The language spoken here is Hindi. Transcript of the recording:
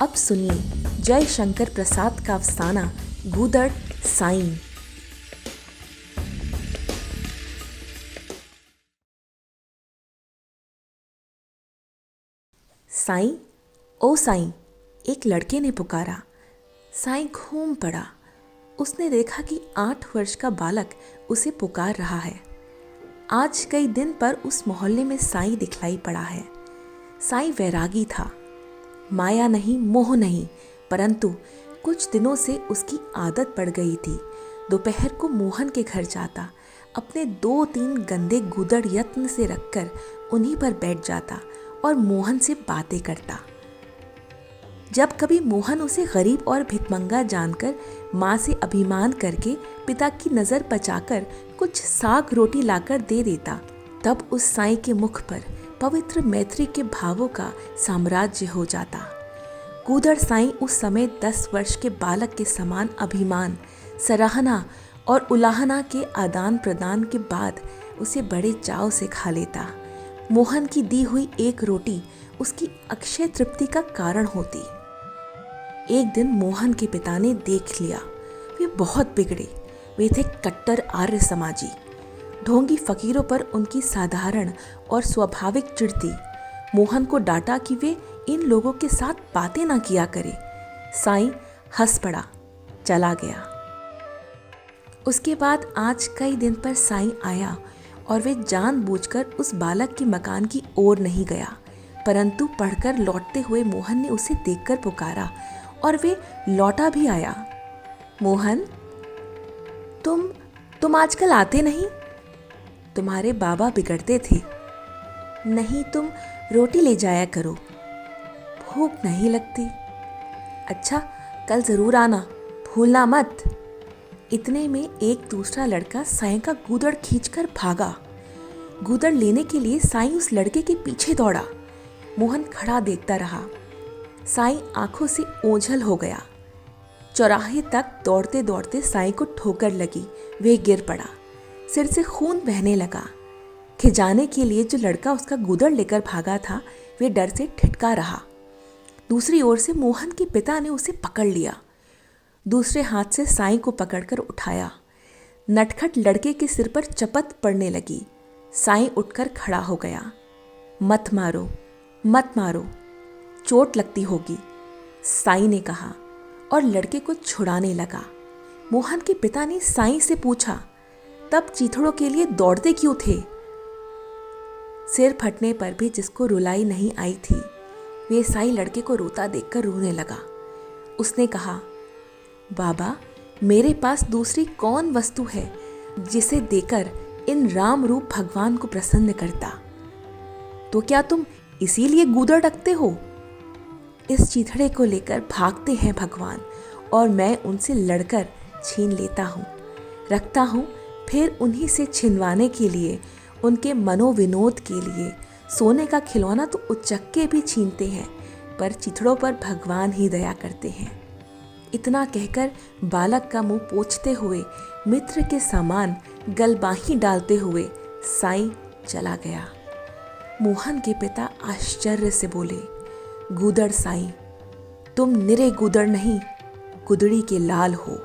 अब सुनिए जय शंकर प्रसाद का अफसाना गूदड़ साईं। साईं, ओ साईं, एक लड़के ने पुकारा। साईं घूम पड़ा। उसने देखा कि 8 वर्ष का बालक उसे पुकार रहा है। आज कई दिन पर उस मोहल्ले में साईं दिखलाई पड़ा है। साईं वैरागी था। माया नहीं, मोह नहीं, परंतु कुछ दिनों से उसकी आदत पड़ गई थी। दोपहर को मोहन के घर जाता, अपने 2-3 गंदे गूदड़ यत्न से रखकर उन्हीं पर बैठ जाता और मोहन से बातें करता। जब कभी मोहन उसे गरीब और भिखमंगा जानकर माँ से अभिमान करके पिता की नज़र बचाकर कुछ साग रोटी लाकर दे देता, तब उस साईं के मुख पर पवित्र मैत्री के भावों का साम्राज्य हो जाता। गूदड़ साईं उस समय 10 वर्ष के बालक के समान अभिमान, सराहना और उलाहना के आदान प्रदान के बाद उसे बड़े चाव से खा लेता। मोहन की दी हुई एक रोटी उसकी अक्षय तृप्ति का कारण होती। एक दिन मोहन के पिता ने देख लिया। वे बहुत बिगड़े। वे थे कट्टर आर्य समाजी। ढोंगी फकीरों पर उनकी साधारण और स्वाभाविक चिढ़ थी। मोहन को डांटा कि वे इन लोगों के साथ बातें ना किया करे। साईं हंस पड़ा, चला गया। उसके बाद आज कई दिन पर साईं आया और वे जानबूझकर उस बालक के मकान की ओर नहीं गया, परंतु पढ़कर लौटते हुए मोहन ने उसे देखकर पुकारा और वे लौटा भी आया। मोहन, तुम आजकल आते नहीं? तुम्हारे बाबा बिगड़ते थे। नहीं, तुम रोटी ले जाया करो। भूख नहीं लगती। अच्छा, कल जरूर आना, भूलना मत। इतने में एक दूसरा लड़का साईं का गूदड़ खींचकर भागा। गूदड़ लेने के लिए साईं उस लड़के के पीछे दौड़ा। मोहन खड़ा देखता रहा। साईं आंखों से ओझल हो गया। चौराहे तक दौड़ते दौड़ते साईं को ठोकर लगी। वे गिर पड़ा। सिर से खून बहने लगा। खिजाने के लिए जो लड़का उसका गूदड़ लेकर भागा था, वे डर से ठिठका रहा। दूसरी ओर से मोहन के पिता ने उसे पकड़ लिया। दूसरे हाथ से साईं को पकड़कर उठाया। नटखट लड़के के सिर पर चपत पड़ने लगी। साईं उठकर खड़ा हो गया। मत मारो, मत मारो, चोट लगती होगी, साईं ने कहा और लड़के को छुड़ाने लगा। मोहन के पिता ने साईं से पूछा, तब चीथड़ों के लिए दौड़ते क्यों थे? सिर फटने पर भी जिसको रुलाई नहीं आई थी, वे साईं लड़के को रोता देखकर रोने लगा। उसने कहा, बाबा, मेरे पास दूसरी कौन वस्तु है जिसे देकर इन राम रूप भगवान को प्रसन्न करता? तो क्या तुम इसीलिए गूदड़ रखते हो? इस चीथड़े को लेकर भागते हैं भगवान और मैं उनसे लड़कर छीन लेता हूँ, रखता हूँ, फिर उन्हीं से छिनवाने के लिए, उनके मनोविनोद के लिए सोने का खिलौना तो उचक्के भी छीनते हैं, पर चिथड़ों पर भगवान ही दया करते हैं। इतना कहकर बालक का मुंह पोंछते हुए, मित्र के समान गलबाही डालते हुए साईं चला गया। मोहन के पिता आश्चर्य से बोले, गूदड़ साईं, तुम निरे गूदड़ नहीं, गुदड़ी के लाल हो।